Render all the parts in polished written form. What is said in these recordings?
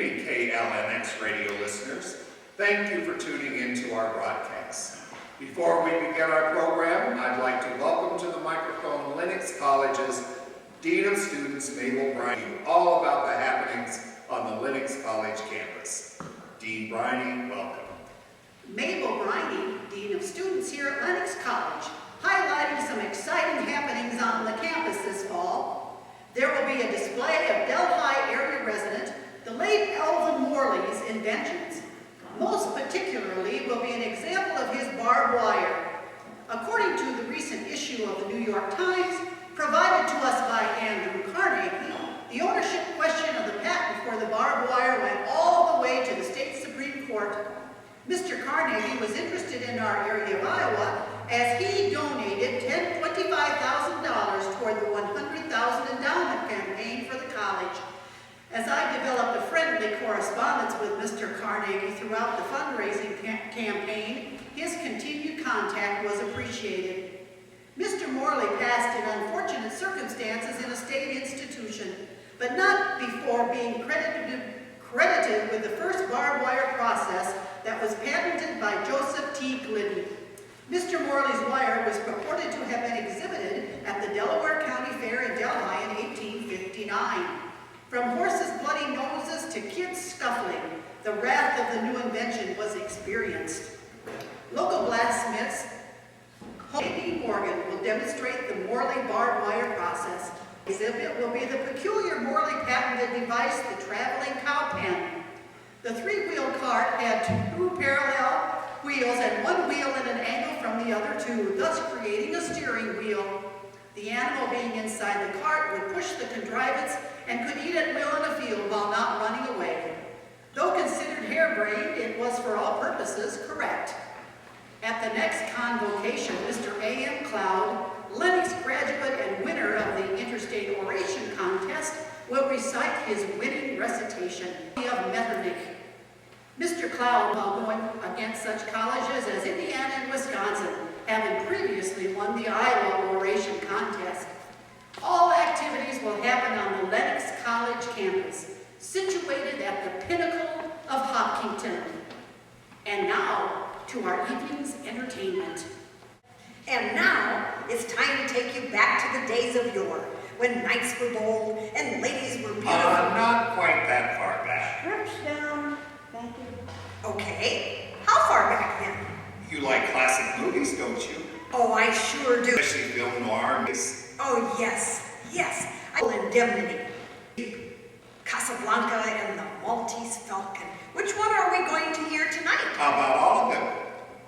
evening, KLNX radio listeners. Thank you for tuning in to our broadcast. Before we begin our program, I'd like to welcome to the microphone Lenox College's Dean of Students, Mabel Briney, all about the happenings on the Lenox College campus. Dean Briney, welcome. Mabel Briney, Dean of Students here at Lenox College, highlighting some exciting happenings on the campus this fall. There will be a display of Delhi area resident, the late Elvin Morley's inventions. Most particularly will be an example of his barbed wire. According to the recent issue of the New York Times, provided to us by Andrew Carnegie, the ownership question of the patent for the barbed wire went all the way to the state Supreme Court. Mr. Carnegie was interested in our area of Iowa as he donated $25,000 toward the $100,000 endowment campaign for the college. As I developed a friendly correspondence with Mr. Carnegie throughout the fundraising campaign, his continued contact was appreciated. Mr. Morley passed in unfortunate circumstances in a state institution, but not before being credited with the first barbed wire process that was patented by Joseph T. Glidden. Mr. Morley's wire was purported to have been exhibited at the Delaware County Fair in Delhi in 1859. From horses' bloody noses to kids scuffling, the wrath of the new invention was experienced. Local blacksmiths, J.D. Morgan, will demonstrate the Morley barbed wire process. The exhibit will be the peculiar Morley patented device, the traveling cow pen. The three-wheel cart had two parallel wheels and one wheel at an angle from the other two, thus creating a steering wheel. The animal being inside the cart would push the contrivance and could eat at will in a field while not running away. Though considered harebrained, it was for all purposes correct. At the next convocation, Mr. A.M. Cloud, Lenox graduate and winner of the Interstate Oration Contest, will recite his winning recitation of Metternich. Mr. Cloud, while going against such colleges as Indiana and Wisconsin, having previously won the Iowa Oration Contest. All activities will happen on the Lenox College campus, situated at the pinnacle of Hopkinton. And now, to our evening's entertainment. And now, it's time to take you back to the days of yore, when knights were bold and ladies were beautiful. Not quite that far back. Stretch down. Thank you. Okay, how far back then? You like classic movies, don't you? Oh, I sure do. Especially film noir movies. Oh, yes, yes. Indemnity. Casablanca and the Maltese Falcon. Which one are we going to hear tonight? How about all of them?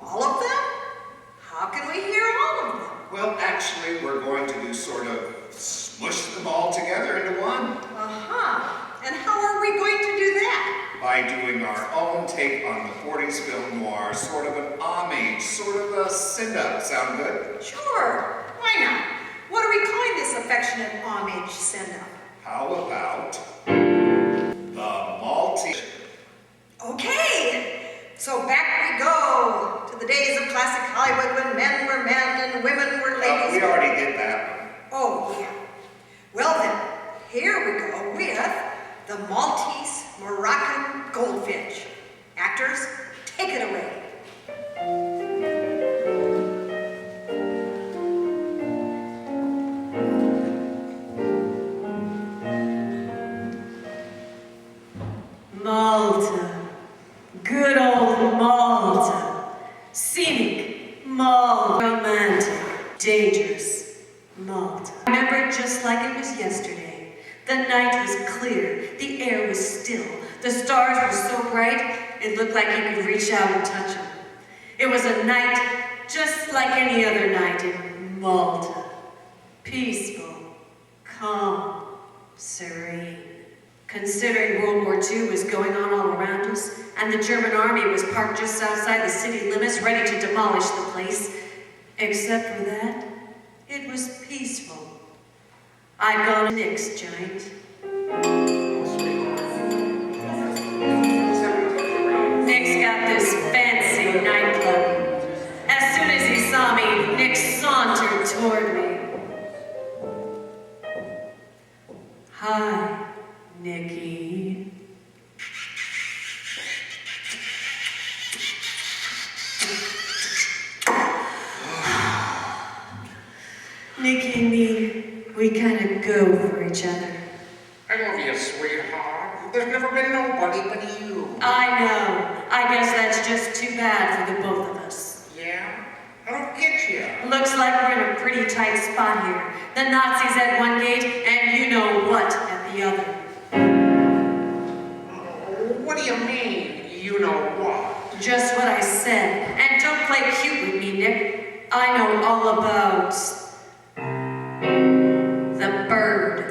All of them? How can we hear all of them? Well, actually, we're going to do sort of smush them all together into one. Uh-huh. And how are we going to do that? By doing our own take on the 40s film noir, sort of an homage, sort of a send-up. Sound good? Sure. Why not? What are we calling this affectionate homage send-up? How about the Maltese? Okay. So back we go to the days of classic Hollywood when men were men and women were ladies. We already did that one. Oh, yeah. Well then, here we go with the Maltese Moroccan Goldfinch. Actors, take it away. Malta, good old Malta, scenic, Malta, romantic, dangerous, Malta. I remember it just like it was yesterday. The night was clear, the air was still, the stars were so bright, it looked like you could reach out and touch them. It was a night just like any other night in Malta. Peaceful, calm, serene. Considering World War II was going on all around us, and the German army was parked just outside the city limits ready to demolish the place. Except for that, it was peaceful. I'd gone to Nick's joint. Nick's got this fancy nightclub. As soon as he saw me, Nick sauntered toward me. Hi, Nicky. We kind of go for each other. I love you, sweetheart. There's never been nobody but you. I know. I guess that's just too bad for the both of us. Yeah? I don't get you. Looks like we're in a pretty tight spot here. The Nazis at one gate, and you know what at the other. What do you mean, you know what? Just what I said. And don't play cute with me, Nick. I know all about the bird.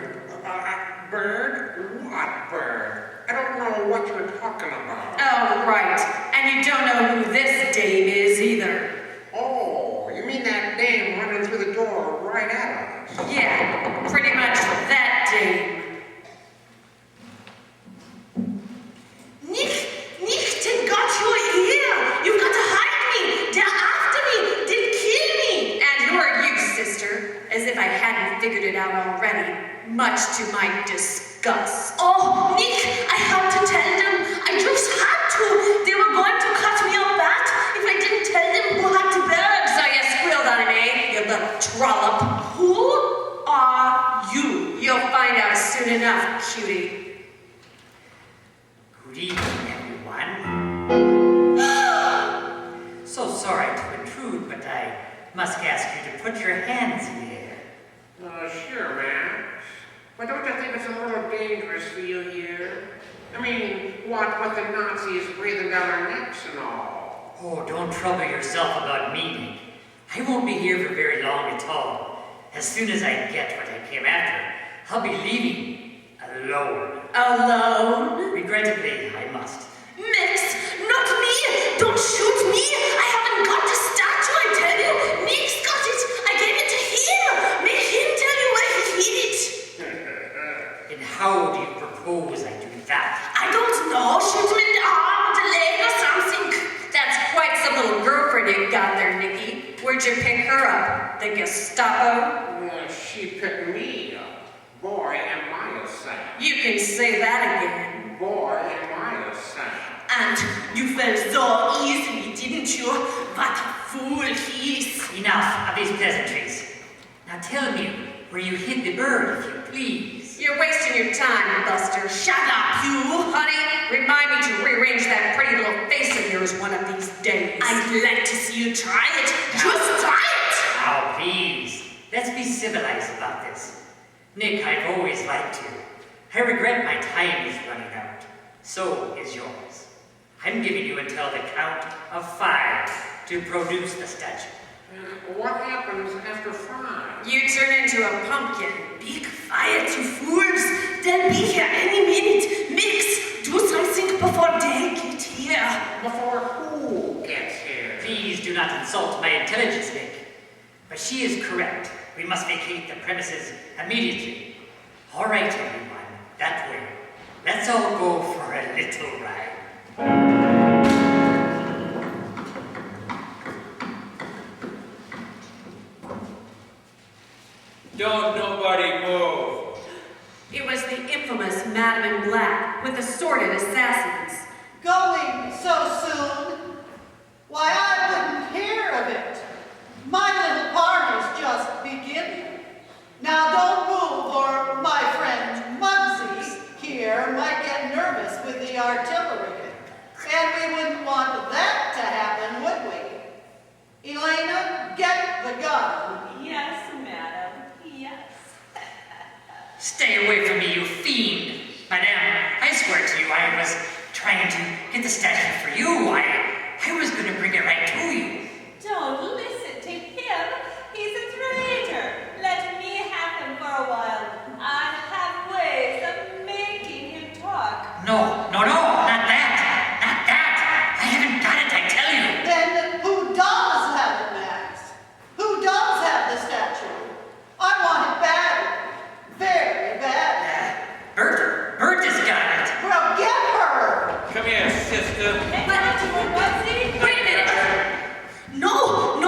Bird? What bird? I don't know what you're talking about. Oh, right. And you don't know who this dame is either. Oh, you mean that dame running through the door right at us? Yeah, pretty much that dame. Nick, they got you here. You've got to hide me. They're after me. They'll kill me. And who are you, sister? As if I hadn't figured it out already, much to my disgust. Oh, Nick, I had to tell them. I just had to. They were going to cut me a bat if I didn't tell them who had the bird. So you squealed on him, eh, you little trollop? Who are you? You'll find out soon enough, cutie. Good evening, everyone. So sorry to intrude, but I must ask you to put your hands in the air. Sure, man. But don't you think it's a little dangerous for you here? I mean, what with the Nazis breathing down our necks and all? Oh, don't trouble yourself about me, Nick. I won't be here for very long at all. As soon as I get what I came after, I'll be leaving alone. Alone? Regrettably, I must. Mix, not me. Don't shoot me. I haven't got the statue, I tell you. Mix got it. I gave it to him. Make him tell you where he hid it. And how do you propose I do that? I don't know. Shoot him in the arm, the leg, or something. That's quite some little girlfriend you got there, Nicky. Where'd you pick her up? The Gestapo? She picked me up. Boy, am I a saint. You can say that again. Boy, am I a saint. And you fell so easily, didn't you? What a fool he is. Enough of these pleasantries. Now tell me where you hid the bird, if you please. You're wasting your time, Buster. Shut up, you. Honey, remind me to rearrange that pretty little face of yours one of these days. I'd like to see you try it. Just try it. Now, please, let's be civilized about this. Nick, I've always liked you. I regret my time is running out. So is yours. I'm giving you until the count of 5 to produce the statue. What happens after 5? You turn into a pumpkin. Be quiet, you fools. They'll be here any minute. Mix, do something before they get here. Before who gets here? Please do not insult my intelligence, Nick. But she is correct. We must vacate the premises immediately. All right, everyone, that way. Let's all go for a little ride. Don't nobody move. It was the infamous Madam in Black with assorted assassins. Going so soon? Why, I wouldn't hear of it. My little party's just beginning. Now don't move or my friend Muggsy here might get nervous with the artillery. And we wouldn't want that to happen, would we? Elena, get the gun. Yes, madam, yes. Stay away from me, you fiend! Madame, I swear to you I was trying to get the statue for you. I was going to bring it right to you. Don't listen to him. He's a traitor. Let me have him for a while. I have ways of making him talk. No, not that. Not that. I haven't got it, I tell you. Then who does have the mask? Who does have the statue? I want it bad. Very bad. Bert has got it. Well, get her! Come here, sister. Wait a minute. No,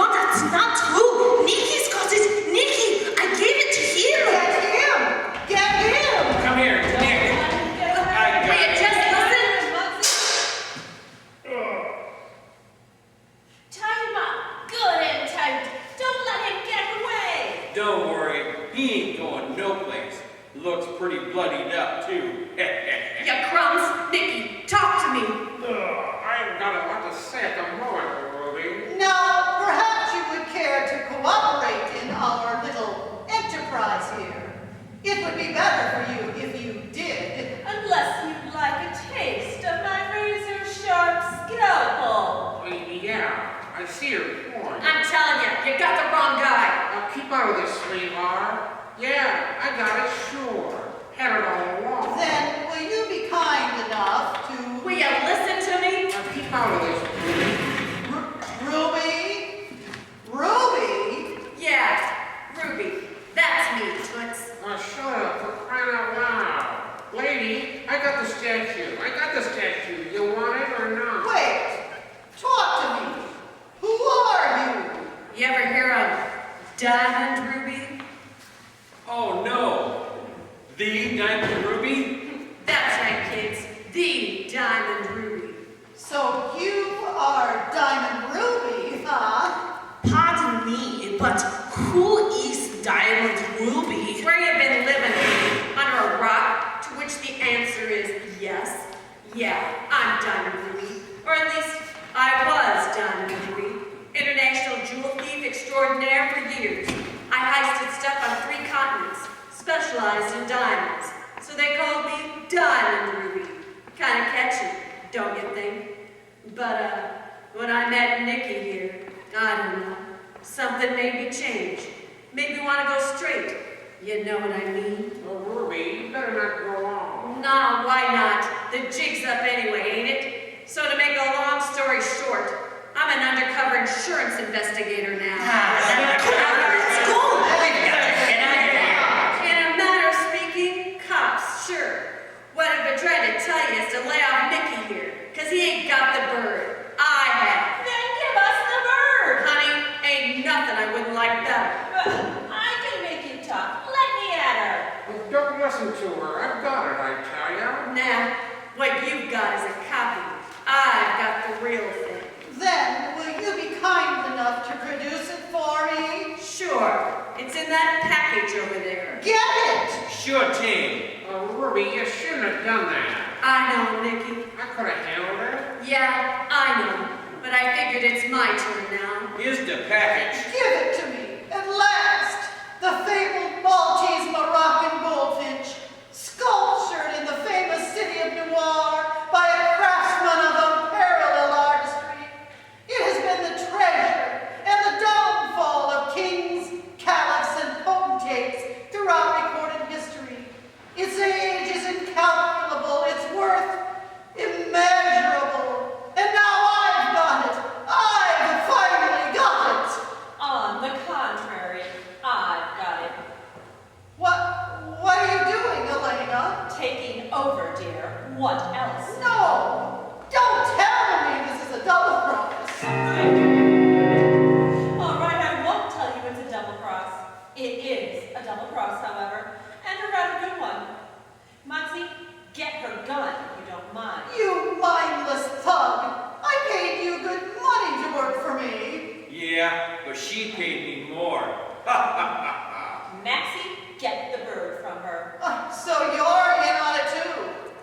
Looks pretty bloodied up, too. Ya crumbs, Nicky, talk to me. I ain't got a lot to say at the moment, Ruby. Now, perhaps you would care to cooperate in our little enterprise here. It would be better for you if you did. Unless you'd like a taste of my razor-sharp scalpel. Yeah, I see your point. I'm telling you, you got the wrong guy. Now keep out of this, sweetheart. Yeah, I got it, sure. Had it all along. Then will you be kind enough to... Will you listen to me? Now keep out of this, Ruby? Ruby? Yeah, Ruby. That's me, Toots. shut up, for crying out loud. Lady, I got the statue. You want it or not? Wait, talk to me. Who are you? You ever hear of Diamond Ruby? Oh, no. The Diamond Ruby? That's right, kids. The Diamond Ruby. So you are Diamond Ruby, huh? Pardon me, but who is Diamond Ruby? Where you been living? Under a rock? To which the answer is yes. Yeah, I'm Diamond Ruby. Or at least I was Diamond Ruby. International jewel thief extraordinaire for years. I heisted stuff on 3 continents, specialized in diamonds. So they called me Diamond Ruby. Kind of catchy, don't you think? But, when I met Nikki here, I don't know, something made me change. Made me want to go straight. You know what I mean? Oh, Ruby, you better not go on. No, why not? The jig's up anyway, ain't it? So to make a long story short, I'm an undercover insurance investigator now. In a matter of speaking, cops, sure. What I've been trying to tell you is to lay off Nicky here, because he ain't got the bird. I have. Then give us the bird. Honey, ain't nothing I wouldn't like better. I can make you talk. Let me at her. Well, don't listen to her. I've got it, I tell ya. Nah, what you've got is a copy. I've got the real thing. Then will you be kind enough to produce it for me? Sure, it's in that package over there. Get it! Sure thing. Oh, Ruby, you shouldn't have done that. I know, Nicky. I could have handled it. Yeah, I know. But I figured it's my turn now. Here's the package. Give it to me, at last! The fabled Maltese Moroccan Goldfinch, sculptured in the famous city of Noir by a craftsman of unparalleled artistry. It has been the treasure and the downfall of kings, caliphs, and potentates throughout recorded history. Its age is incalculable, its worth immeasurable. And now I've got it. I've finally got it. On the contrary, I've got it. What are you doing, Elena? Taking over, dear. What else? No! Don't tell me this is a double cross. All right, I won't tell you it's a double cross. It is a double cross, however, and a rather good one. Moxie, get her gun if you don't mind. You mindless thug! I paid you good money to work for me. Yeah, but she paid me more. Maxie, get the bird from her. So you're in on it too.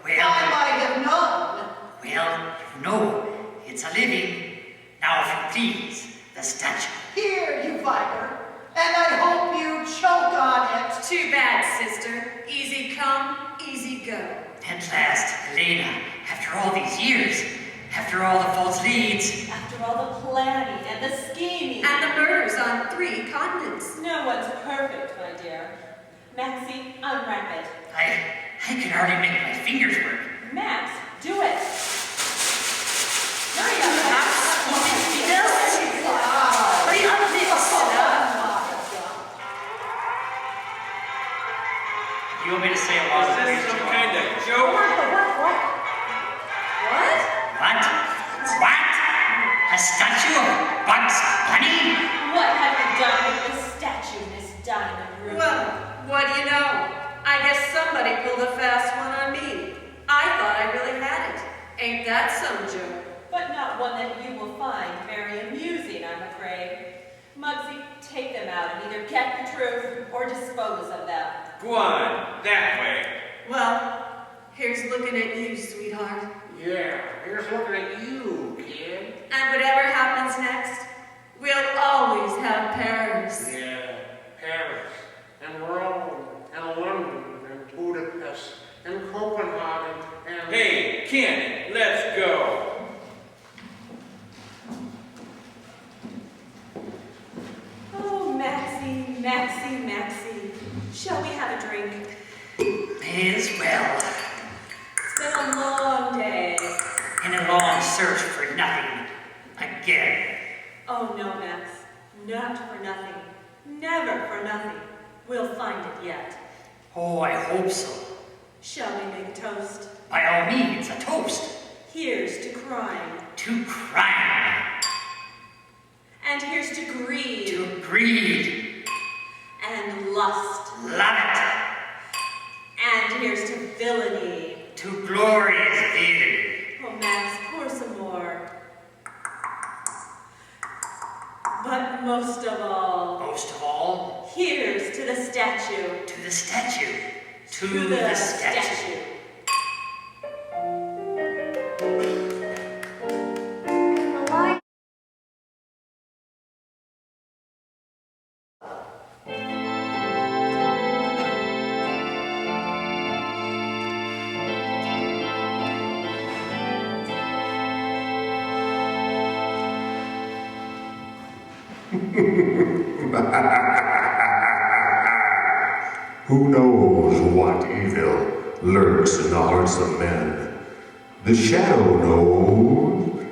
Well, I might have known. well, you know, it's a living. Now, if you please, the statue. Here, you viper. And I hope you choke on it. Too bad, sister. Easy come, easy go. At last, Elena, after all these years, after all the false leads, After all the planning and the scheming. And the murders on 3 continents. No one's perfect, my dear. Maxie, unwrap it. I can hardly make my fingers work. Max, do it. Hurry up, Max. Hurry up, mix it up. You want me to say a lot Is of this weird some joke? kind of joke? What? What? What? A statue of Bugs Bunny? What have you done with the statue, Miss Diamond Ruby? Well, what do you know? I guess somebody pulled a fast one on me. I thought I really had it. Ain't that some joke? But not one that you will find very amusing, I'm afraid. Muggsy, take them out and either get the truth or dispose of them. Go on. that way. Well, here's looking at you, sweetheart. Yeah, here's looking at you, kid. And whatever happens next, we'll always have Paris. Yeah, Paris, and Rome, and London, and Budapest, and Copenhagen, and... Hey, Ken, let's go. Oh, Maxie, Maxie, Maxie. Shall we have a drink? May as well. It's been a long day. And a long search for nothing. Again. Oh, no, Max. Not for nothing. Never for nothing. We'll find it yet. Oh, I hope so. Shall we make a toast? By all means, a toast. Here's to crime. To crime. And here's to greed. To greed. And lust. Love it. And here's to villainy. To glorious villainy. Oh, Max, pour some more. But most of all, Most of all, here's to the statue. to the statue. To To the statue. Who knows what evil lurks in the hearts of men? The shadow knows.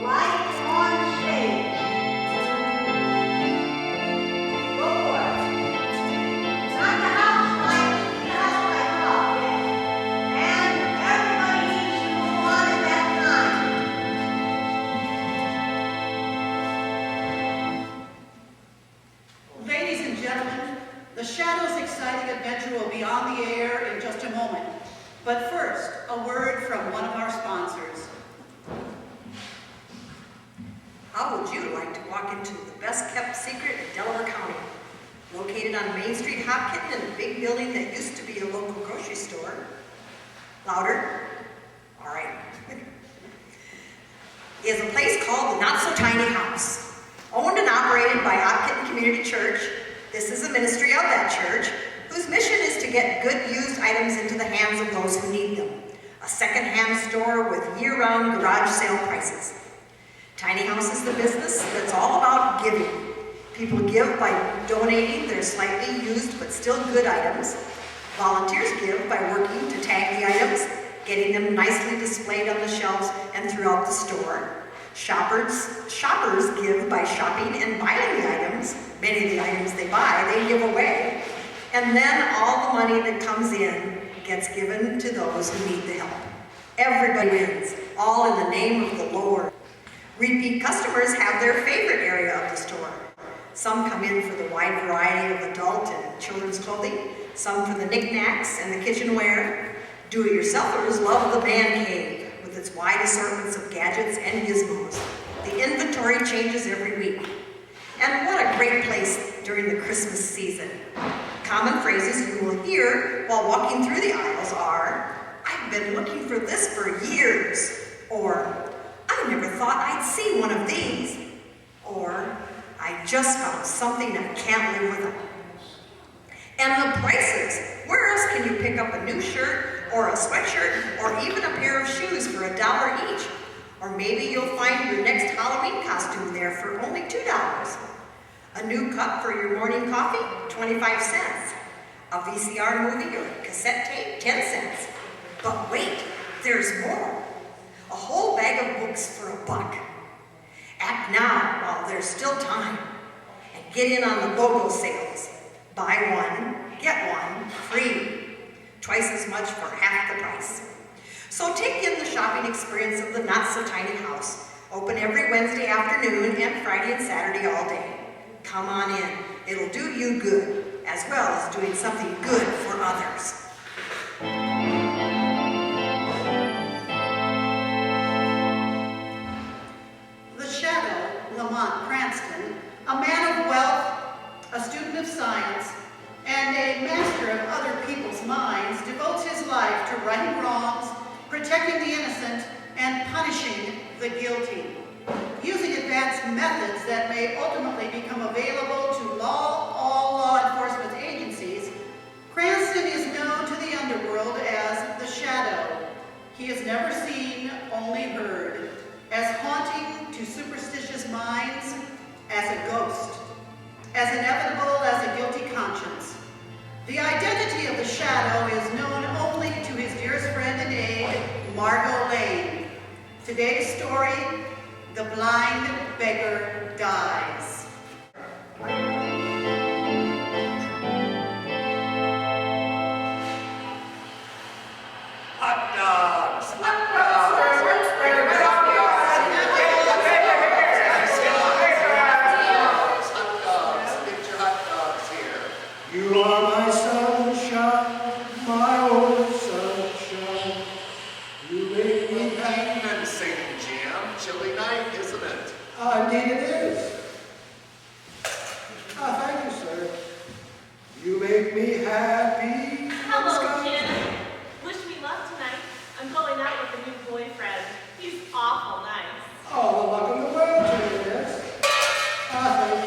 Light on stage. Go for it. Not the house lights, the house lights off, yes. And everybody needs to move on at that time. Ladies and gentlemen, the Shadow's exciting adventure will be on the air in just a moment. But first, a word from one of our sponsors. How would you like to walk into the best-kept secret in Delaware County? Located on Main Street, Hopkins, in a big building that used to be a local grocery store. Louder? All right. Is a place called the Not So Tiny House. Owned and operated by Hopkins Community Church, this is a ministry of that church, whose mission is to get good used items into the hands of those who need them. A second-hand store with year-round garage sale prices. Tiny House is the business that's all about giving. People give by donating their slightly used but still good items. Volunteers give by working to tag the items, getting them nicely displayed on the shelves and throughout the store. Shoppers give by shopping and buying the items. Many of the items they buy, they give away. And then all the money that comes in gets given to those who need the help. Everybody wins, all in the name of the Lord. Repeat customers have their favorite area of the store. Some come in for the wide variety of adult and children's clothing, some for the knickknacks and the kitchenware. Do-it-yourselfers love the man cave with its wide assortments of gadgets and gizmos. The inventory changes every week. And what a great place during the Christmas season. Common phrases you will hear while walking through the aisles are, "I've been looking for this for years," or "I never thought I'd see one of these," or "I just found something I can't live without." And the prices. Where else can you pick up a new shirt or a sweatshirt or even a pair of shoes for $1 each? Or maybe you'll find your next Halloween costume there for only $2. A new cup for your morning coffee, 25 cents. A VCR movie or cassette tape, 10 cents. But wait, there's more. A whole bag of books for $1. Act now while there's still time. And get in on the BOGO sales. Buy one, get one free. Twice as much for half the price. So take in the shopping experience of the Not So Tiny House. Open every Wednesday afternoon and Friday and Saturday all day. Come on in. It'll do you good, as well as doing something good for others. protecting the innocent and punishing the guilty. Using advanced methods that may ultimately become available to all law enforcement agencies, Cranston is known to the underworld as the Shadow. He is never seen, only heard, as haunting to superstitious minds, as a ghost, as inevitable as a guilty conscience. The identity of the Shadow is known only to his dearest friend and aide, Margot Lane. Today's story, The Blind Beggar Dies. Hot dogs! Hot dogs! Get your hot dogs here. You are my sunshine, my old sunshine. You make me happy. Evening, St. Jim. Chilly night, isn't it? Indeed it is. Thank you, sir. You make me happy. Hello, Jim. Wish me luck tonight. I'm going out with a new boyfriend. He's awful nice. All the luck in the world to you, yes. Thank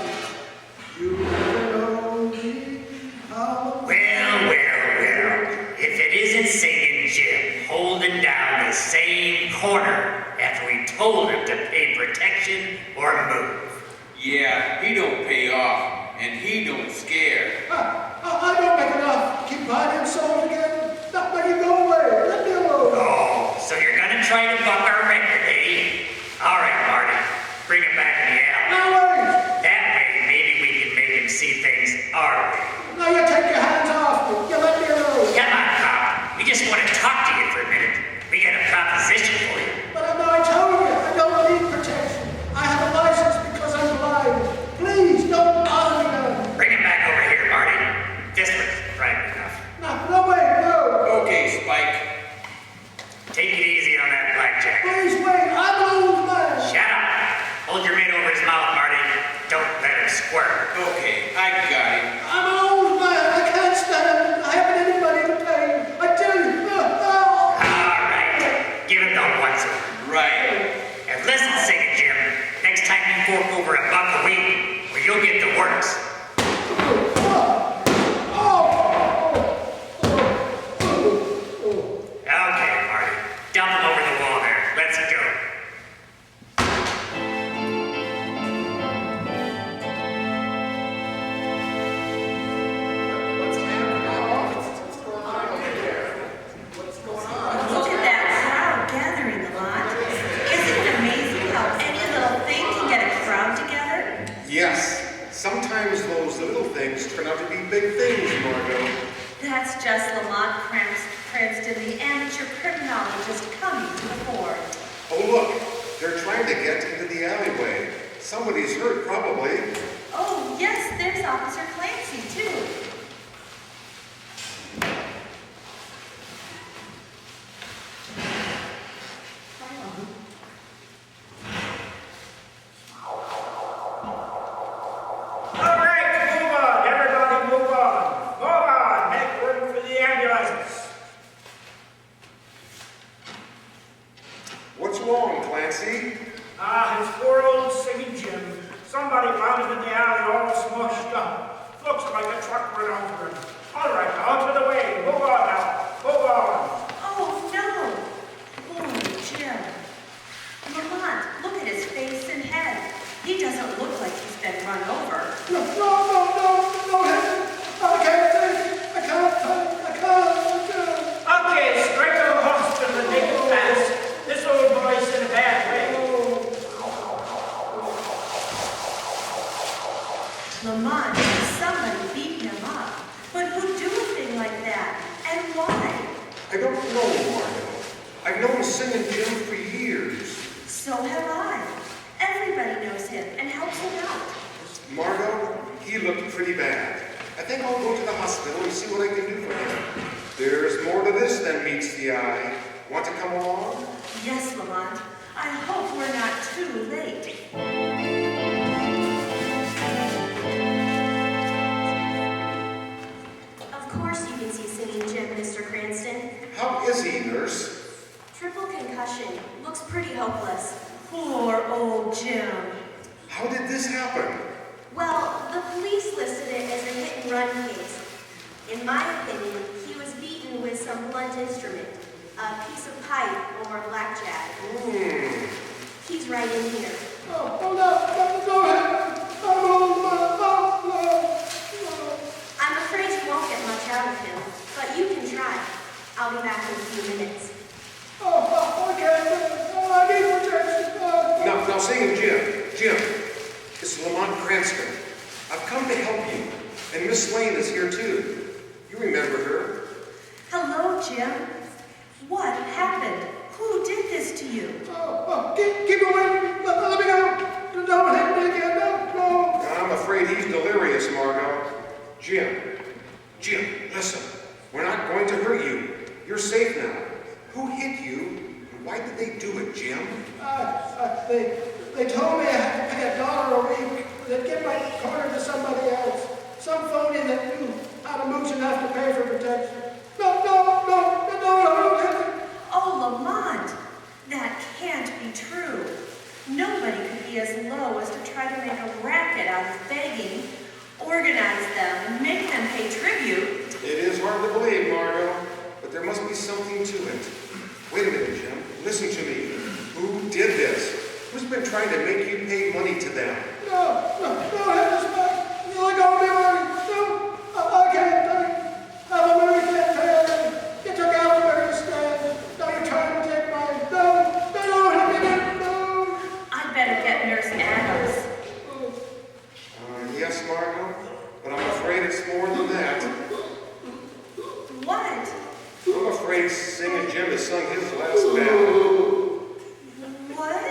you. You never know me. How Well. If it isn't Singing Jim holding down the same corner after we told him to pay protection or move. Yeah, he don't pay off, and he don't scare. I don't make enough. Keep buying souls again. Not letting you go away. Let me alone. Oh, so you're gonna try to buck our record, eh? All right, Marty, bring him back in the alley. Now wait. That way, maybe we can make him see things our way. Now you take your hands off me. You let me alone. Come on, Pop. We just want to talk to you for a minute. We got a proposition for you. But I told you, I don't need protection. I have a license because I'm blind. Please don't bother me now. Bring him back over here, Marty. This one's private enough. No, wait, no. Okay, Spike. Take it easy on that blackjack. Please wait. I'm an old man. Shut up. Hold your mitt over his mouth, Marty. Don't let him squirt. Okay, I got him. I'm an old man. I can't stand it. I haven't any money to pay. I tell you. No. All right. Give him the once over. Right. And listen, Singing Jim. Next time you fork over a buck a week, well, you'll get the works. Okay, Marty. Dump him over the wall there. Let's go. What's happening? What's going on over there? What's going on? Look at that crowd gathering, Lamont. Isn't it amazing how any little thing can get a crowd together? Yes, sometimes those little things turn out to be big things, Margot. That's just Lamont Cranston, the amateur criminologist, coming to the fore. Oh, look, they're trying to get into the alleyway. Somebody's hurt, probably. Oh, yes, there's Officer Clancy, too. All right, move on. Everybody move on. Move on. Make room for the ambulance. What's wrong, Clancy? His poor old Singing Jim. Somebody found him in the alley all smushed up. Looks like a truck ran over him. All right, out of the way. Move on now. Move on. Oh, no. Poor Jim. Lamont, look at his face and head. He doesn't look like he's been run over. No, I can't think. I can't. Okay, straight to the hospital and take it fast. This old boy's in a bad way. Lamont, somebody beat him up. But who'd do a thing like that? And why? I don't know, Margot. I've known Singing Jim for years. So have I. Everybody knows him and helps him out. Margot, he looked pretty bad. I think I'll go to the hospital and see what I can do for him. There's more to this than meets the eye. Want to come along? Yes, Lamont. I hope we're not too late. Of course you can see Singing Jim, Mr. Cranston. How is he, nurse? Triple concussion. Looks pretty hopeless. Poor old Jim. How did this happen? Well, the police listed it as a hit-and-run case. In my opinion, he was beaten with some blunt instrument, a piece of pipe or blackjack. He's right in here. Oh, no, go ahead. I'm afraid you won't get much out of him, but you can try. I'll be back in a few minutes. Okay. I need protection. Now sing Jim, it's Lamont Cranston. I've come to help you, and Miss Lane is here too. You remember her? Hello, Jim. What happened? Who did this to you? Keep away. Let me go. Don't hit me again. No. I'm afraid he's delirious, Margot. Jim, listen. We're not going to hurt you. You're safe now. Who hit you? And why did they do it, Jim? They told me I had to pay $1 a week. They'd give my corner to somebody else. Some phony that knew how to mooch enough to pay for protection. No, don't hit me. Oh, Lamont, that can't be true. Nobody could be as low as to try to make a racket out of begging, organize them, and make them pay tribute. It is hard to believe, Margot, but there must be something to it. Wait a minute, Jim. Listen to me. Who did this? Who's been trying to make you pay money to them? No, hit this back. You let go of me already. No, I can't. I'm a movie can't pay already. You took out where you stand. Now you're trying to take mine. No, hit me. No. I'd better get Nurse Adams. Yes, Margot, but I'm afraid it's more than that. What? I'm afraid Singing Jim has sung his last ballad. What?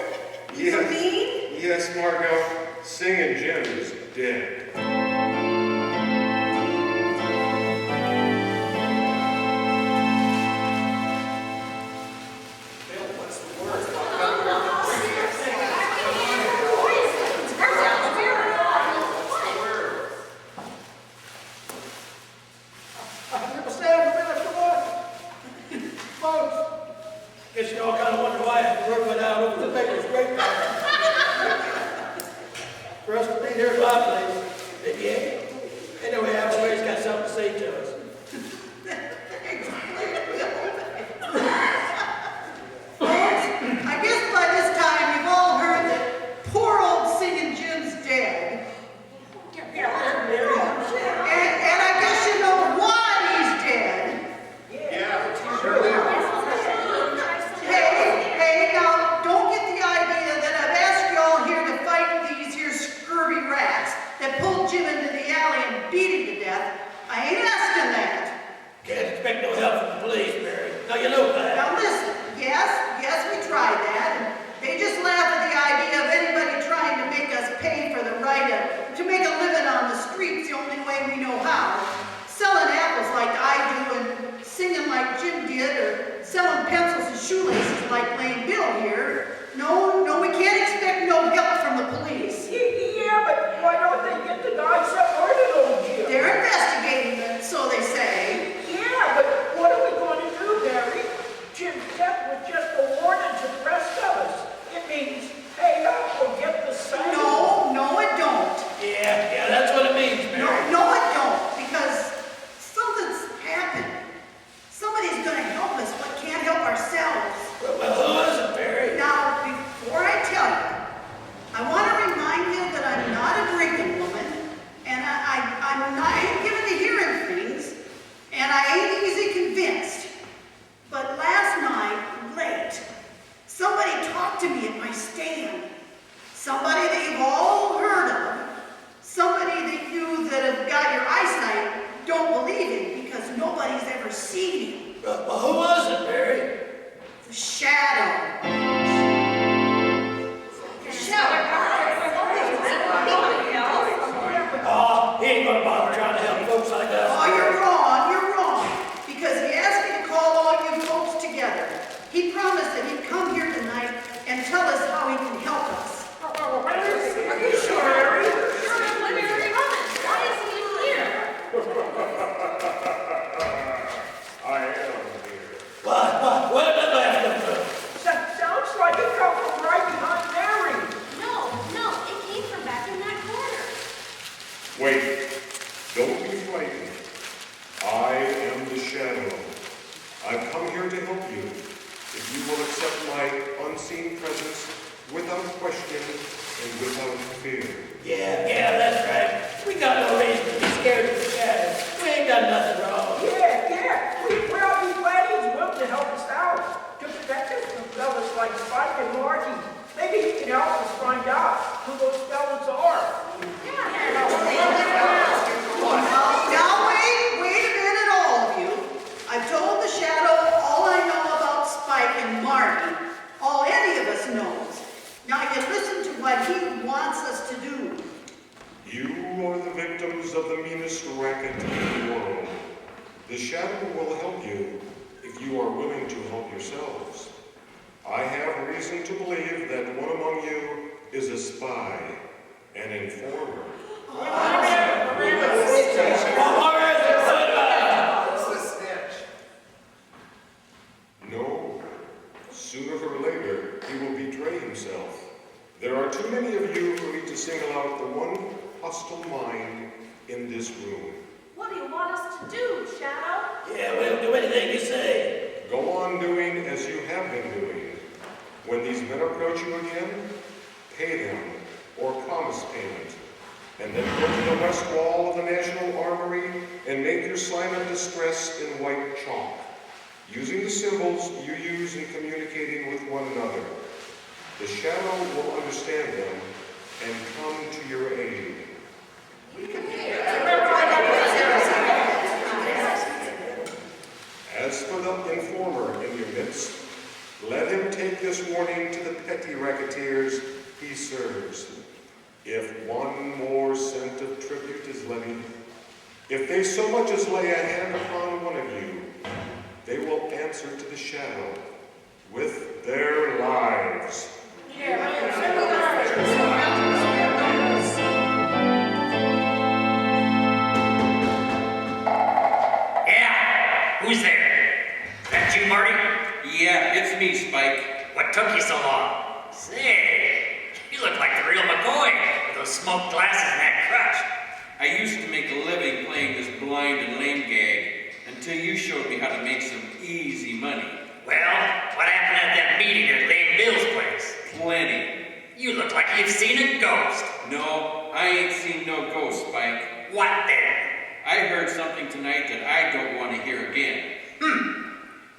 Yes. You mean? Yes, Margot, Singing Jim is dead. Guess you all kind of wonder why I had to work it out over the Beggar's grapevine. For us to be here at my place, maybe ain't. Anyway, everybody's got something to say to us. I guess by this time you've all heard that poor old Singing Jim's dead. And I guess you know why he's dead. Yeah, sure is. Hey, now, don't get the idea that I've asked y'all here to fight these here scurvy rats that pulled Jim into the alley and beat him to death. I ain't asking that. Can't expect no help from the police, Mary. Now you know that. Now listen, yes, we tried that, and they just laugh at the idea of anybody trying to make us pay for the right to make a living on the streets the only way we know how. Selling apples like I do and singing like Jim did, or selling pencils and shoelaces like Lane Bill here. No, we can't expect no help from the police. Yeah, but why don't they get the guy separated, old Jim? They're investigating it, so they say. Yeah, but what are we going to do, Barry? Jim's death was just a warning to the rest of us. It means pay up or get the same. No, it don't. Yeah, that's what it means, Mary. No, it don't, because something's happened. Somebody's gonna help us, but can't help ourselves. Well, who is it, Barry? Now, before I tell you, I want to remind you that I'm not a drinking woman, and I ain't given to hearing things, and I ain't easy convinced. But last night, late, somebody talked to me at my stand. Somebody that you've all heard of. Somebody that you that have got your eyesight don't believe in because nobody's ever seen him. Well, who was it, Barry? The shadow. The shadow. Oh, he ain't gonna bother trying to help folks like us. Oh, you're wrong. Because he asked me to call all you folks together. He promised that he'd come here tonight and tell us how he can help us. Are you sure, Barry? Why is he here? I am here. What did I laugh at? reason to believe that one among you is a spy, an informer. No, sooner or later, he will betray himself. There are too many of you who need to single out the one hostile mind in this room. What do you want us to do, Shadow? Yeah, we'll do anything you say. Go on doing as you have been doing. When these men approach you again, pay them or promise payment. And then go to the west wall of the National Armory and make your sign of distress in white chalk, using the symbols you use in communicating with one another. The Shadow will understand them and come to your aid. As for the informer in your midst, let him take this warning to the petty racketeers he serves. If one more cent of tribute is levied, if they so much as lay a hand upon one of you, they will answer to the Shadow with their lives. Yeah, who's there? That you, Marty? Yeah, it's me, Spike. What took you so long? Say, you look like the real McCoy with those smoked glasses and that crutch. I used to make a living playing this blind and lame gag until you showed me how to make some easy money. Well, what happened at that meeting at Lame Bill's place? Plenty. You look like you've seen a ghost. No, I ain't seen no ghost, Spike. What then? I heard something tonight that I don't want to hear again.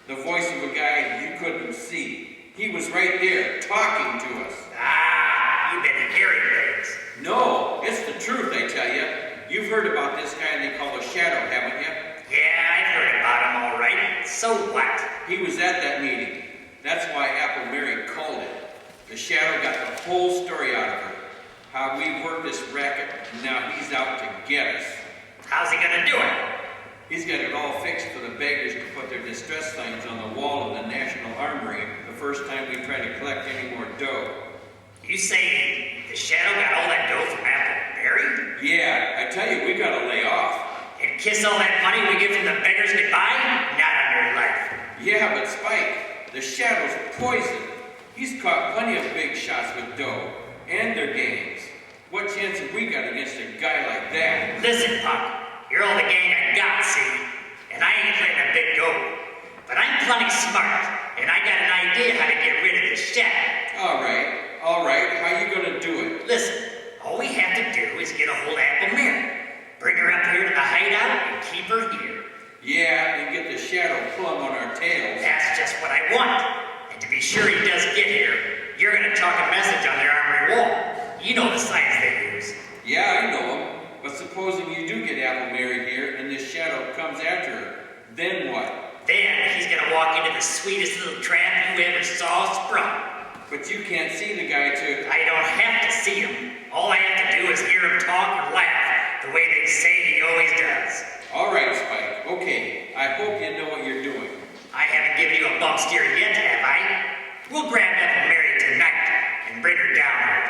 The voice of a guy you couldn't see. He was right there, talking to us. Ah, you've been hearing things. No, it's the truth, I tell you. You've heard about this guy they call the Shadow, haven't you? Yeah, I've heard about him all right. So what? He was at that meeting. That's why Apple Mary called it. The Shadow got the whole story out of her. How we worked this racket, and now he's out to get us. How's he gonna do it? He's got it all fixed for the beggars to put their distress signs on the wall of the National Armory the first time we try to collect any more dough. You say the Shadow got all that dough from Apple Mary? Yeah, I tell you, we gotta lay off. And kiss all that money we get from the beggars goodbye? Not on your life. Yeah, but Spike, the Shadow's poison. He's caught plenty of big shots with dough and their games. What chance have we got against a guy like that? Listen, punk, you're all the gang I got, see? And I ain't letting a bit go. But I'm plenty smart, and I got an idea how to get rid of this Shadow. All right, how you gonna do it? Listen, all we have to do is get a hold of Apple Mary, bring her up here to the hideout, and keep her here. Yeah, and get the Shadow plumb on our tails. That's just what I want. And to be sure he does get here, you're gonna chalk a message on their armory wall. You know the signs they use. Yeah, I know them. But supposing you do get Apple Mary here and this Shadow comes after her, then what? Then he's gonna walk into the sweetest little trap you ever saw sprung. But you can't see the guy to... I don't have to see him. All I have to do is hear him talk and laugh, the way they say he always does. All right, Spike. Okay, I hope you know what you're doing. I haven't given you a bump steer yet, have I? We'll grab Apple Mary tonight and bring her down here.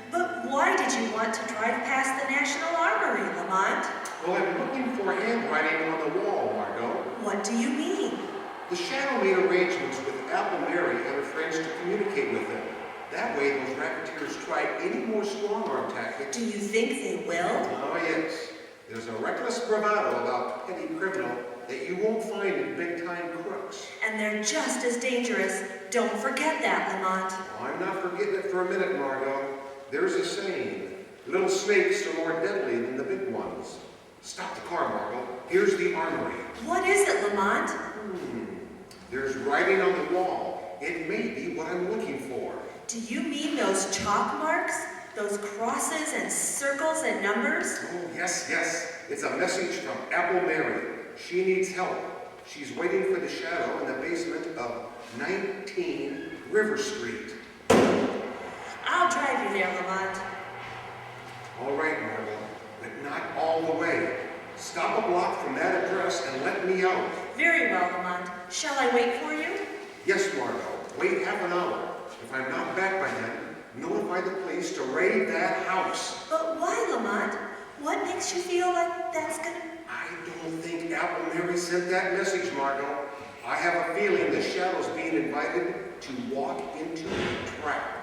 But why did you want to drive past the National Armory, Lamont? Well, I'm looking for handwriting on the wall, Margot. What do you mean? The Shadow made arrangements with Apple Mary and her friends to communicate with them. That way, those racketeers tried any more strong-arm tactics. Do you think they will? Oh, yes. There's a reckless bravado about petty criminal that you won't find in big-time crooks. And they're just as dangerous. Don't forget that, Lamont. Oh, I'm not forgetting it for a minute, Margot. There's a saying, little snakes are more deadly than the big ones. Stop the car, Margot. Here's the armory. What is it, Lamont? There's writing on the wall. It may be what I'm looking for. Do you mean those chalk marks? Those crosses and circles and numbers? Oh, yes, yes. It's a message from Apple Mary. She needs help. She's waiting for the Shadow in the basement of 19 River Street. I'll drive you there, Lamont. All right, Margot, but not all the way. Stop Stop a block from that address and let me out. Very well, Lamont. Shall I wait for you? Yes, Margot. Wait half an hour. If I'm not back by then, notify the police to raid that house. But why, Lamont? What makes you feel like that's gonna... I don't think Apple Mary sent that message, Margot. I have a feeling the Shadow's being invited to walk into a trap.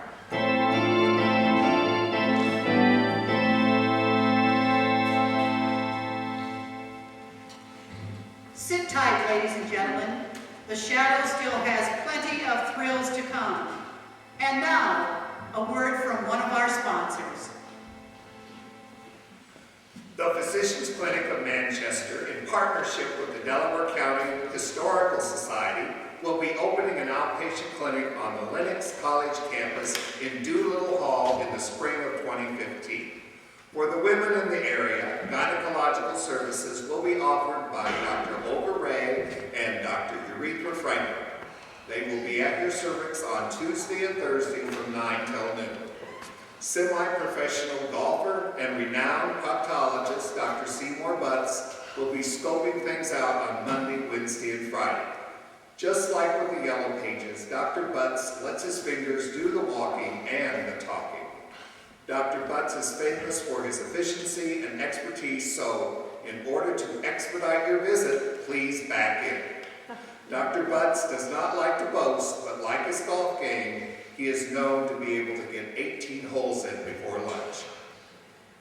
Sit tight, ladies and gentlemen. The Shadow still has plenty of thrills to come. And now, a word from one of our sponsors. The Physicians Clinic of Manchester, in partnership with the Delaware County Historical Society, will be opening an outpatient clinic on the Lenox College campus in Doolittle Hall in the spring of 2015. For the women in the area, gynecological services will be offered by Dr. Olga Ray and Dr. Urethra Franklin. They will be at your cervix on Tuesday and Thursday from 9 till noon. Semi-professional golfer and renowned proctologist Dr. Seymour Butts will be scoping things out on Monday, Wednesday, and Friday. Just like with the Yellow Pages, Dr. Butts lets his fingers do the walking and the talking. Dr. Butts is famous for his efficiency and expertise, so in order to expedite your visit, please back in. Dr. Butts does not like to boast, but like his golf game, he is known to be able to get 18 holes in before lunch.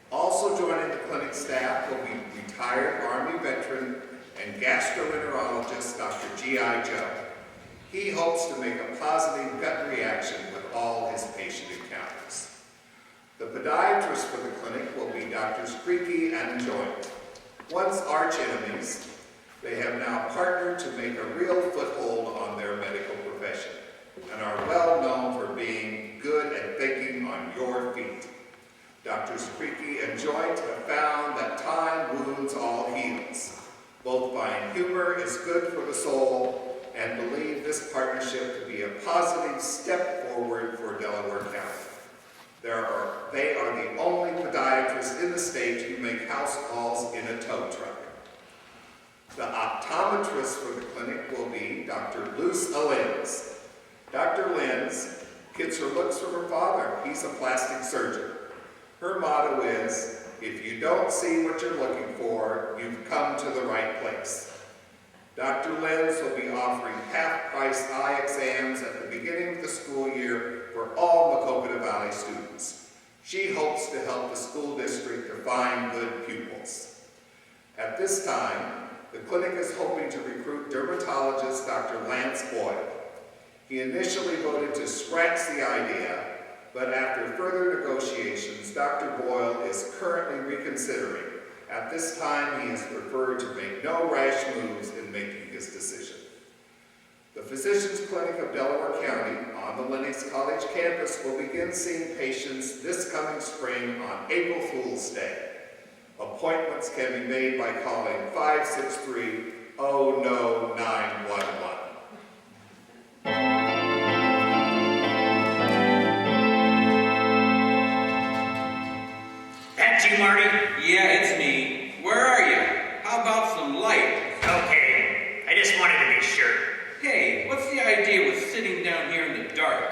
Also joining the clinic staff will be retired Army veteran and gastroenterologist Dr. G.I. Joe. He hopes to make a positive gut reaction with all his patient encounters. The podiatrist for the clinic will be Drs. Creaky and Joint. Once arch enemies, they have now partnered to make a real foothold on their medical profession and are well known for being good at thinking on your feet. Drs. Creaky and Joint have found that time wounds all heals. Both find humor is good for the soul and believe this partnership to be a positive step forward for Delaware County. They are the only podiatrists in the state who make house calls in a tow truck. The optometrist for the clinic will be Dr. Luce Lenz. Dr. Lenz gets her looks from her father. He's a plastic surgeon. Her motto is, if you don't see what you're looking for, you've come to the right place. Dr. Lenz will be offering half-price eye exams at the beginning of the school year for all Maquoketa Valley students. She hopes to help the school district to find good pupils. At this time, the clinic is hoping to recruit dermatologist Dr. Lance Boyle. He initially voted to scratch the idea, but after further negotiations, Dr. Boyle is currently reconsidering. At this time, he has preferred to make no rash moves in making his decision. The Physicians Clinic of Delaware County on the Lenox College campus will begin seeing patients this coming spring on April Fool's Day. Appointments can be made by calling 563-0911. That you, Marty? Yeah, it's me. Where are you? How about some light? Okay, I just wanted to be sure. Hey, what's the idea with sitting down here in the dark?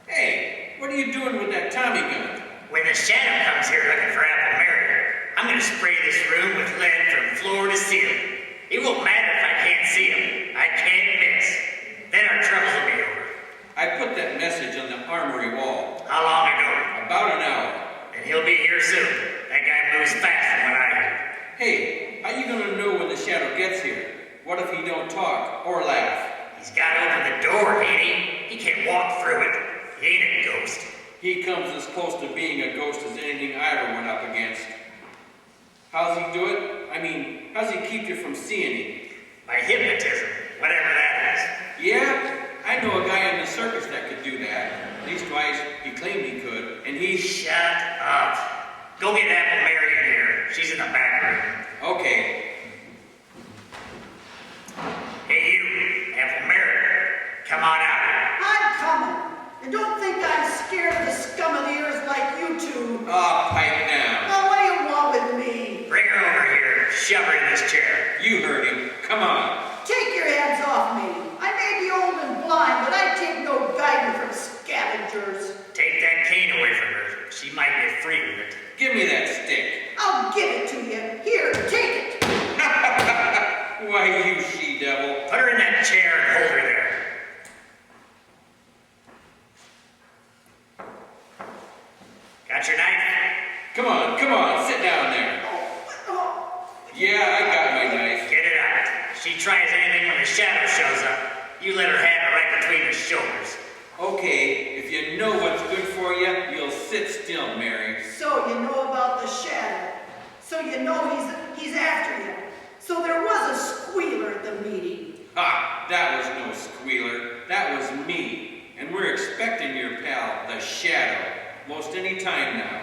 Hey, what are you doing with that Tommy gun? When the Shadow comes here looking for Apple Mary, I'm gonna spray this room with lead from floor to ceiling. It won't matter if I can't see him. I can't miss. Then our troubles will be over. I put that message on the armory wall. How long ago? About an hour. And he'll be here soon. That guy moves fast from what I hear. Hey, how you gonna know when the Shadow gets here? What if he don't talk or laugh? He's got to open the door, ain't he? He can't walk through it. He ain't a ghost. He comes as close to being a ghost as anything I ever went up against. How's he do it? I mean, how's he keep you from seeing him? By hypnotism, whatever that is. Yeah, I know a guy in the circus that could do that. At least twice he claimed he could, and he... Shut up. Go get Apple Mary in here. She's in the back room. Okay. Hey, you, Apple Mary, come on out here. I'm coming. And don't think I'm scared of the scum of the earth like you two. Oh, pipe down. Now, what do you want with me? Bring her over here. shove her in this chair. You heard him. Come on. Take your hands off me. I may be old and blind, but I take no guidance from scavengers. Take that cane away from her. She might get free with it. Give me that stick. I'll give it to you. Here, take it. Why, you she-devil. Put her in that chair and hold her there. Got your knife? Come on, sit down there. Yeah, I got my knife. Get it out. She tries anything when the shadow shows up. You let her have it right between the shoulders. Okay, if you know what's good for you, you'll sit still, Mary. So you know about the shadow. So you know he's after you. So there was a squealer at the meeting. Ha! That was no squealer. That was me. And we're expecting your pal, the Shadow, most any time now.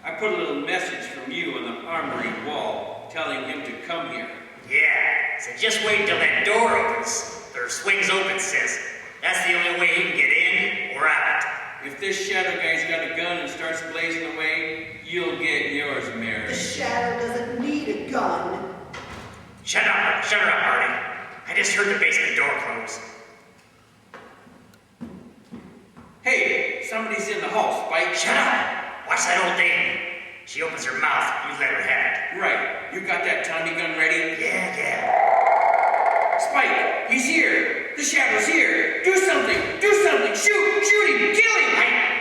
I put a little message from you on the armory wall, telling him to come here. Yeah, so just wait till that door opens. Or swings open, sis. That's the only way he can get in or out. If this Shadow guy's got a gun and starts blazing away, you'll get yours, Mary. The shadow doesn't need a gun. Shut her up, Marty. I just heard the basement door close. Hey, somebody's in the hall, Spike. Shut up! Watch that old dame. She opens her mouth, you let her have it. Right. You got that Tommy gun ready? Yeah. Spike, he's here. The Shadow's here. Do something. Shoot him. Kill him.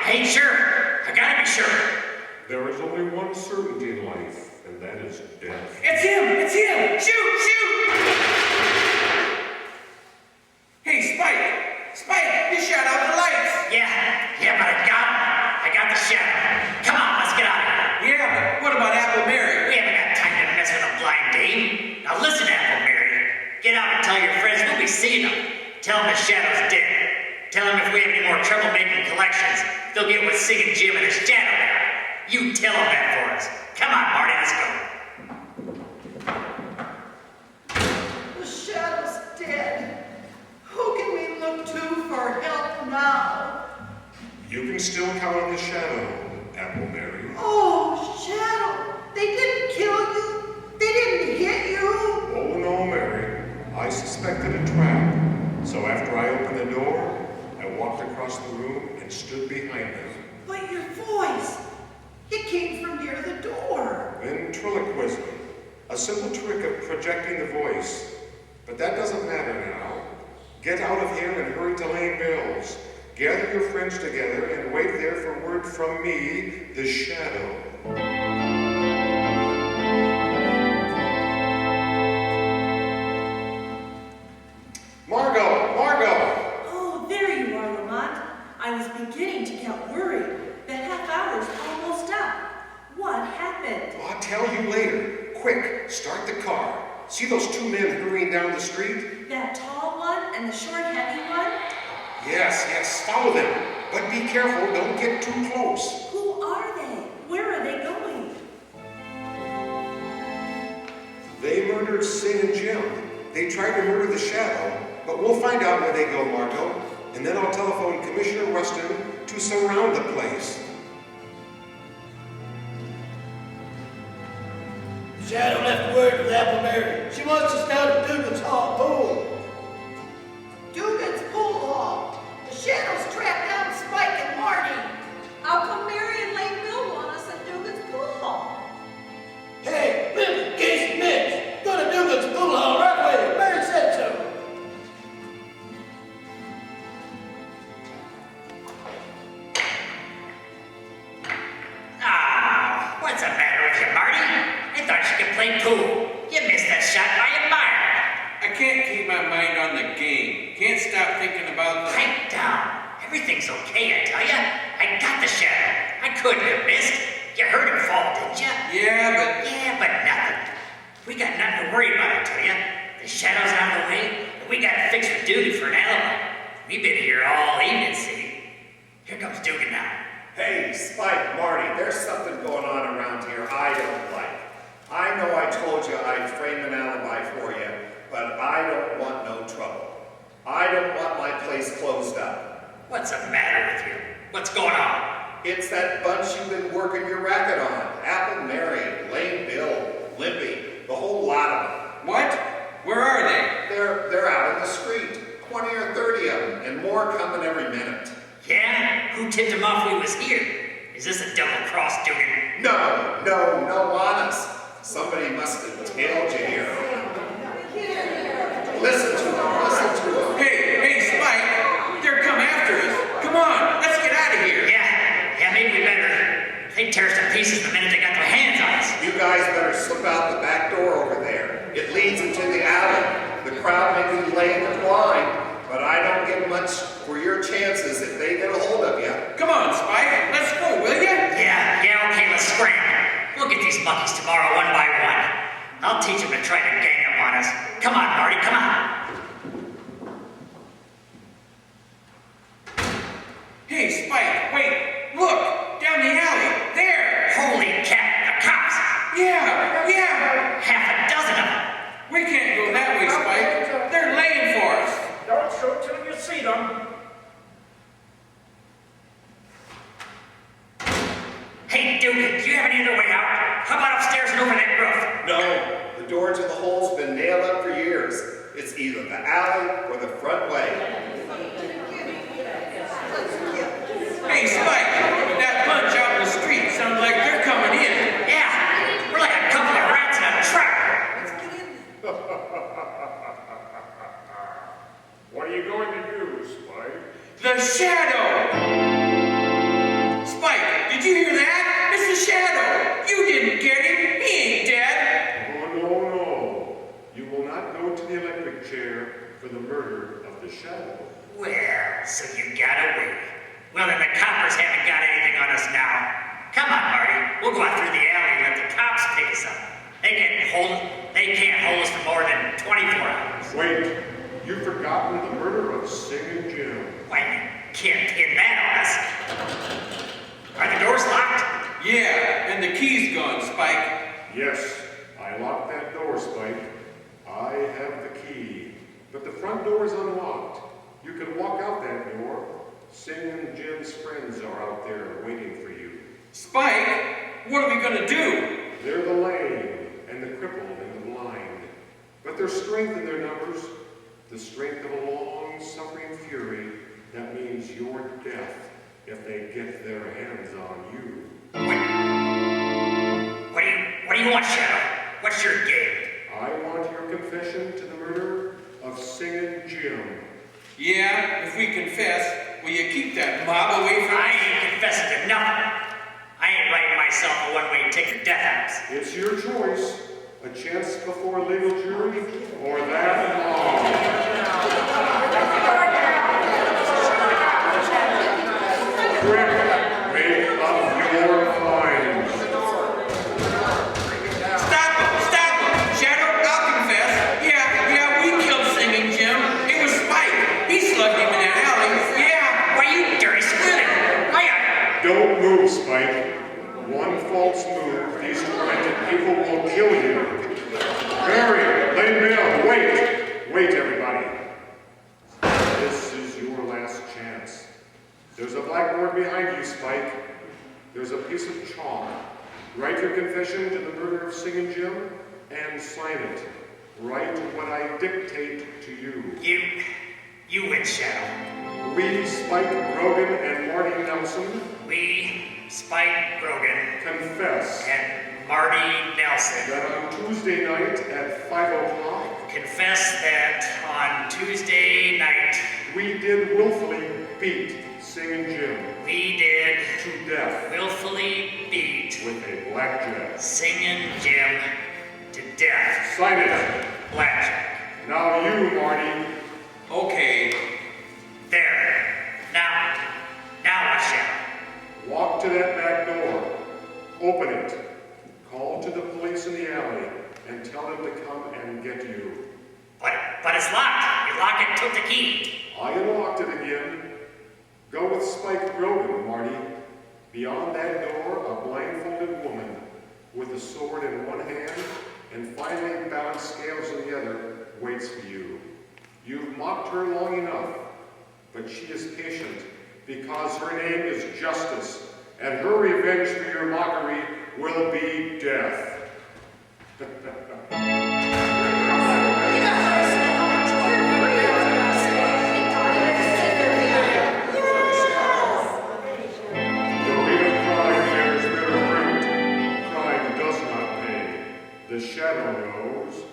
I ain't sure. I gotta be sure. There is only one certainty in life, and that is death. It's him. Shoot. Hey, Spike, you shut out the lights. Yeah, but I got him. I got the shadow. Come on, let's get out of here. Yeah, but what about Apple Mary? We haven't got time to mess with a blind dame. Now listen, Apple Mary. Get out and tell your friends we'll be seeing them. Tell them the shadow's dead. Tell them if we have any more trouble making collections, they'll get with Singing Jim and the shadow now. You tell them that for us. Come on, Marty, let's go. The shadow's dead. Who can we look to for help now? You can still count on the Shadow, Apple Mary. Oh, Shadow, they didn't kill you. They didn't hit you. Oh no, Mary. I suspected a trap. So after I opened the door, I walked across the room and stood behind them. But your voice, it came from near the door. Ventriloquism, a simple trick of projecting the voice. But that doesn't matter now. Get out of here and hurry to Lane Bill's. Gather your friends together and wait there for word from me, the Shadow. Margot! Oh, there you are, Lamont. I was beginning to get worried. The half hour's almost up. What happened? I'll tell you later. Quick, start the car. See those two men hurrying down the street? That tall one and the short, heavy one? Yes, follow them. But be careful, don't get too close. Who are they? Where are they going? They murdered Sing and Jim. They tried to murder the Shadow, but we'll find out where they go, Margot. And then I'll telephone Commissioner Rustin to surround the place. Shadow left word with Apple Mary. She wants us down at Dugan's Hall pool. Dugan's pool hall. The shadow's trapped down Spike and Marty. How come Mary and Lane Bill want us at Dugan's pool hall? Hey, Billy, Casey, Mitch, go to Dugan's pool hall right away. Mary said so. What's the matter with you, Marty? I thought you could play pool. You missed that shot by a mile. I can't keep my mind on the game. Can't stop thinking about the... Pipe down. Everything's okay, I tell ya. I got the shadow. I couldn't have missed. You heard him fall, didn't ya? Yeah, but nothing. We got nothing to worry about, I tell ya. The shadow's out of the way, and we got fixed for duty for an alibi. We've been here all evening, see? Here comes Dugan now. Hey, Spike, Marty, there's something going on around here I don't like. I know I told you I'd frame an alibi for you, but I don't want no trouble. I don't want my place closed up. What's the matter with you? What's going on? It's that bunch you've been working your racket on. Apple Mary, Lane Bill, Limpy, the whole lot of them. What? Where are they? They're out in the street. 20 or 30 of them, and more coming every minute. Yeah? Who tipped him off we was here? Is this a double cross doing? No, honest. Somebody must have tailed you here. Listen to them. Hey, Spike! They're come after us. Come on, let's get out of here. Yeah, maybe we better. They'd tear us to pieces the minute they got their hands on us. You guys better slip out the back door over there. It leads into the alley. The crowd may be laying the blind, but I don't get much for your chances if they get a hold of you. Come on, Spike, let's go, will ya? Yeah, okay, let's scramble. We'll get these monkeys tomorrow one by one. I'll teach them to try to gang up on us. Come on, Marty, come on. Hey, Spike, wait, look, down the alley, there. Holy cat, the cops. Yeah. Half a dozen of them. We can't go that way, Spike. They're laying for us. Don't shoot till you see them. Hey, Duke, do you have any other way out? How about upstairs and over that roof? No, the door to the hole's been nailed up for years. It's either the alley or the front way. Hey, Spike, that bunch out in the street sounds like they're coming in. Yeah, we're like a couple of rats in a trap. What are you going to do, Spike? The shadow! Spike, did you hear that? It's the shadow! You didn't get him! He ain't dead! Oh, no. You will not go to the electric chair for the murder of the shadow. Well, so you got away. Well, then the coppers haven't got anything on us now. Come on, Marty. We'll go out through the alley and let the cops pick us up. They can't hold us for more than 24 hours. Wait, you've forgotten the murder of Singing Jim. Why, you can't pin that on us. Are the doors locked? Yeah, and the key's gone, Spike. Yes, I locked that door, Spike. I have the key. But the front door is unlocked. You can walk out that door. Singing Jim's friends are out there waiting for you. Spike, what are we gonna do? They're the lame and the crippled and the blind. But there's strength in their numbers. The strength of a long-suffering fury that means your death if they get their hands on you. What do you want, Shadow? What's your game? I want your confession to the murder of Singing Jim. Yeah, if we confess, will you keep that mob away from us? I ain't confessing to nothing. I ain't writing myself a one-way ticket to death house. It's your choice. A chance before a legal jury or that mob. Quick, make up your minds. Stop him! Shadow, I'll confess. Yeah, we killed Singing Jim. It was Spike. He slugged him in that alley. Yeah. Why, you dirty squirrel? Don't move, Spike. One false move, these tormented people will kill you. Hurry, Lane Bill, wait, everybody. This is your last chance. There's a blackboard behind you, Spike. There's a piece of chalk. Write your confession to the murder of Singing Jim and sign it. Write what I dictate to you. You win, Shadow. We, Spike Grogan and Marty Nelson. We, Spike Grogan. Confess. And Marty Nelson. That on Tuesday night at 5 o'clock. Confess that on Tuesday night. We did willfully beat Singing Jim. We did. To death. Willfully beat. With a blackjack. Singing Jim to death. Sign it. Blackjack. Now you, Marty. Okay. There. Now what, Shadow? Walk to that back door. Open it. Call to the police in the alley and tell them to come and get you. But it's locked. You lock it, took the key. I unlocked it again. Go with Spike Grogan, Marty. Beyond that door, a blindfolded woman with a sword in one hand and finely balanced scales in the other waits for you. You've mocked her long enough, but she is patient because her name is Justice, and her revenge for your mockery will be death. the shadow knows.